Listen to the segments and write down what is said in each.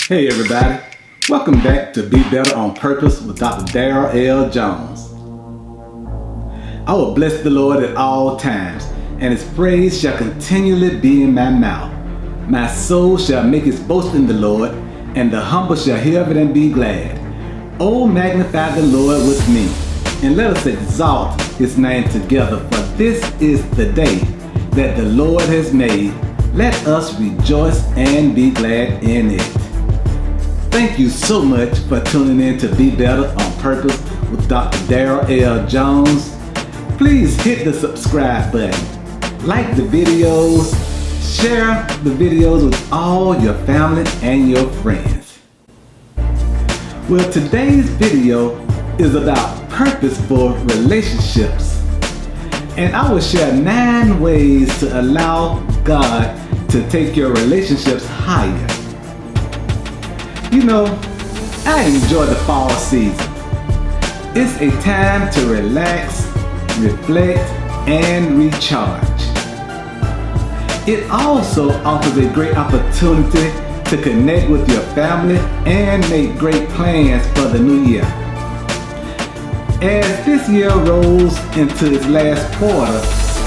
Hey everybody, welcome back to Be Better on Purpose with Dr. Darryl L. Jones. I will bless the Lord at all times, and His praise shall continually be in my mouth. My soul shall make its boast in the Lord, and the humble shall hear of it and be glad. Oh, magnify the Lord with me, and let us exalt His name together, for this is the day that the Lord has made. Let us rejoice and be glad in it. Thank you so much for tuning in to Be Better on Purpose with Dr. Darryl L. Jones. Please hit the subscribe button, like the videos, share the videos with all your family and your friends. Well, today's video is about purposeful relationships, and I will share 9 ways to allow God to take your relationships higher. You know, I enjoy the fall season. It's a time to relax, reflect, and recharge. It also offers a great opportunity to connect with your family and make great plans for the new year. As this year rolls into its last quarter,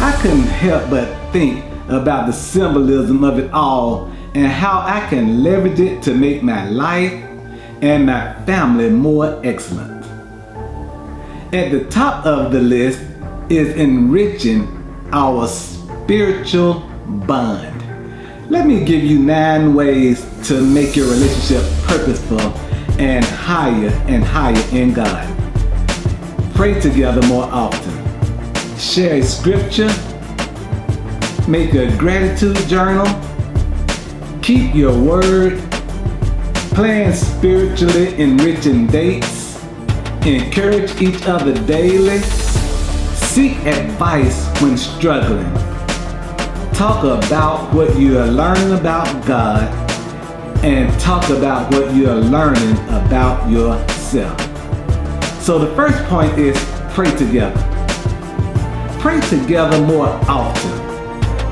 I couldn't help but think about the symbolism of it all and how I can leverage it to make my life and my family more excellent. At the top of the list is enriching our spiritual bond. Let me give you 9 ways to make your relationship purposeful and higher in God. Pray together more often. Share a scripture. Make a gratitude journal. Keep your word. Plan spiritually enriching dates. Encourage each other daily. Seek advice when struggling. Talk about what you are learning about God, and talk about what you are learning about yourself. So the first point is pray together. Pray together more often.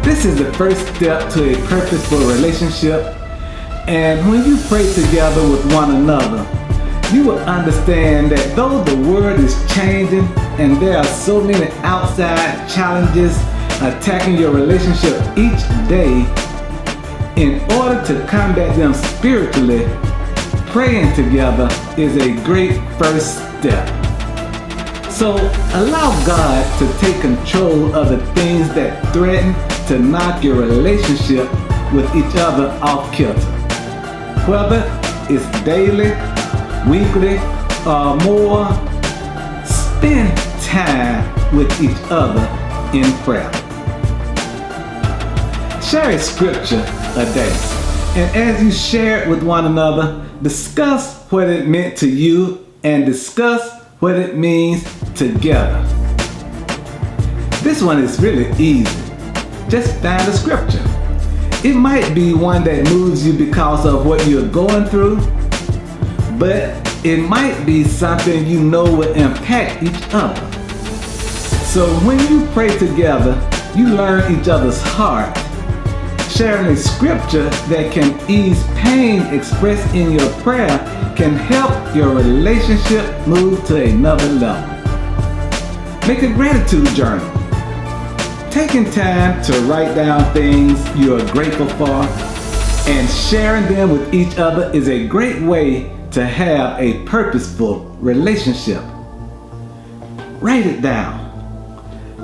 This is the first step to a purposeful relationship, and when you pray together with one another, you will understand that though the world is changing and there are so many outside challenges attacking your relationship each day, in order to combat them spiritually, praying together is a great first step. So allow God to take control of the things that threaten to knock your relationship with each other off kilter. Whether it's daily, weekly, or more, spend time with each other in prayer. Share a scripture a day, and as you share it with one another, discuss what it meant to you and discuss what it means together. This one is really easy. Just find a scripture. It might be one that moves you because of what you're going through, but it might be something you know will impact each other. So when you pray together, you learn each other's heart. Sharing a scripture that can ease pain expressed in your prayer can help your relationship move to another level. Make a gratitude journal. Taking time to write down things you are grateful for and sharing them with each other is a great way to have a purposeful relationship. Write it down.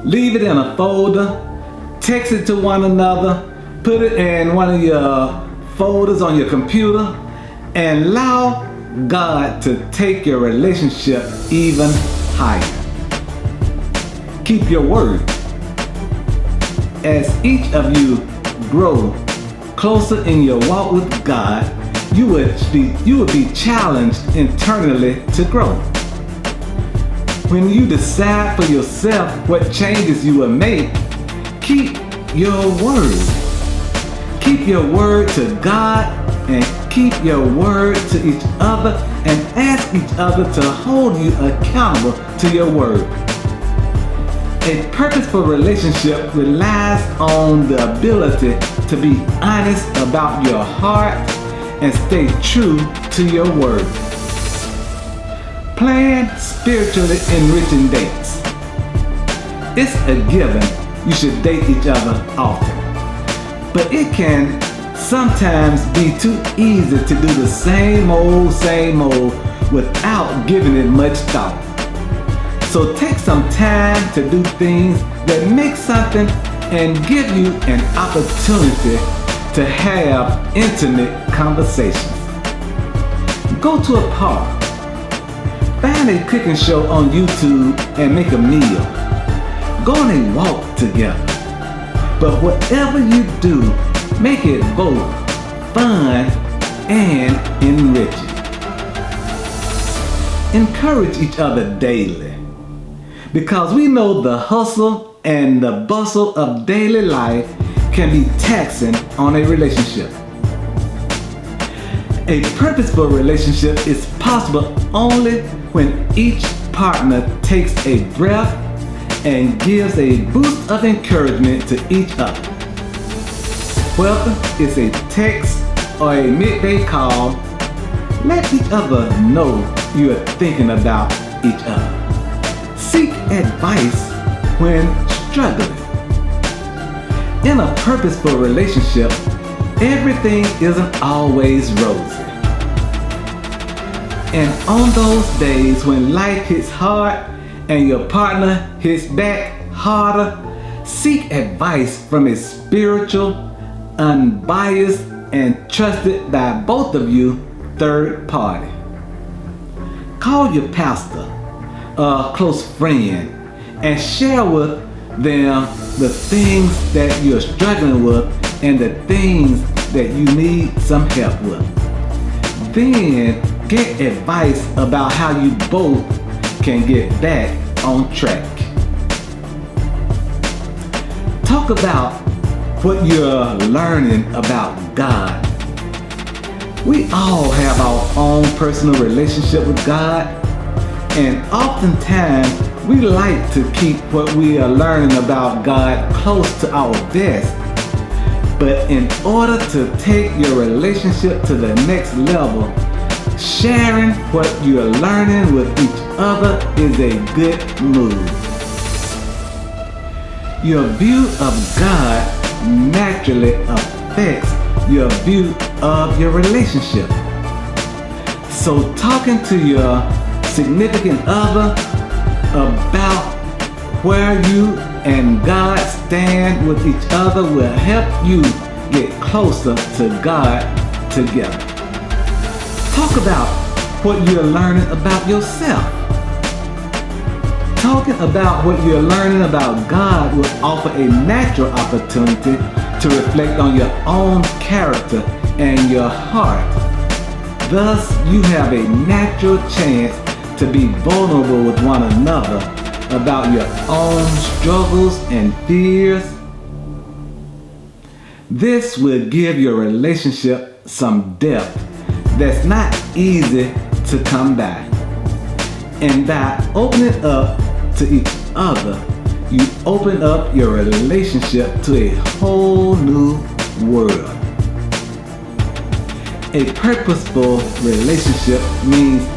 Leave it in a folder. Text it to one another. Put it in one of your folders on your computer, and allow God to take your relationship even higher. Keep your word. As each of you grow closer in your walk with God, you will be challenged internally to grow. When you decide for yourself what changes you will make, keep your word. Keep your word to God and keep your word to each other, and ask each other to hold you accountable to your word. A purposeful relationship relies on the ability to be honest about your heart and stay true to your word. Plan spiritually enriching dates. It's a given you should date each other often, but it can sometimes be too easy to do the same old without giving it much thought. So take some time to do things that make something and give you an opportunity to have intimate conversations. Go to a park. Find a cooking show on YouTube and make a meal. Go on a walk together. But whatever you do, make it both fun and enriching. Encourage each other daily, because we know the hustle and the bustle of daily life can be taxing on a relationship. A purposeful relationship is possible only when each partner takes a breath and gives a boost of encouragement to each other. Whether it's a text or a midday call, let each other know you are thinking about each other. Seek advice when struggling. In a purposeful relationship, everything isn't always rosy. And on those days when life hits hard and your partner hits back harder, seek advice from a spiritual, unbiased, and trusted by both of you third party. Call your pastor, a close friend, and share with them the things that you're struggling with and the things that you need some help with. Then get advice about how you both can get back on track. Talk about what you're learning about God. We all have our own personal relationship with God, and oftentimes we like to keep what we are learning about God close to our vest. But in order to take your relationship to the next level, sharing what you're learning with each other is a good move. Your view of God naturally affects your view of your relationship. So talking to your significant other about where you and God stand with each other will help you get closer to God together. Talk about what you're learning about yourself. Talking about what you're learning about God will offer a natural opportunity to reflect on your own character and your heart. Thus, you have a natural chance to be vulnerable with one another about your own struggles and fears. This will give your relationship some depth that's not easy to come by. And by opening up to each other, you open up your relationship to a whole new world. A purposeful relationship means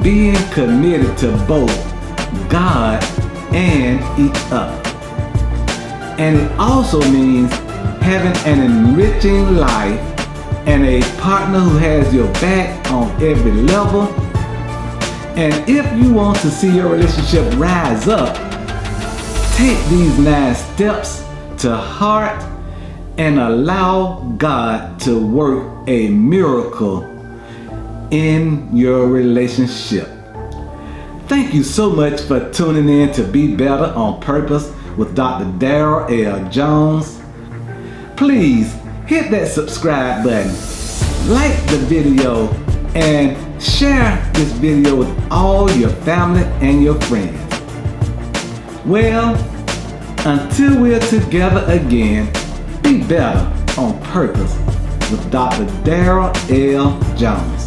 being committed to both God and each other. And it also means having an enriching life and a partner who has your back on every level. And if you want to see your relationship rise up, take these 9 steps to heart and allow God to work a miracle in your relationship. Thank you so much for tuning in to Be Better on Purpose with Dr. Darryl L. Jones. Please hit that subscribe button, like the video, and share this video with all your family and your friends. Well, until we're together again, be better on purpose with Dr. Darryl L. Jones.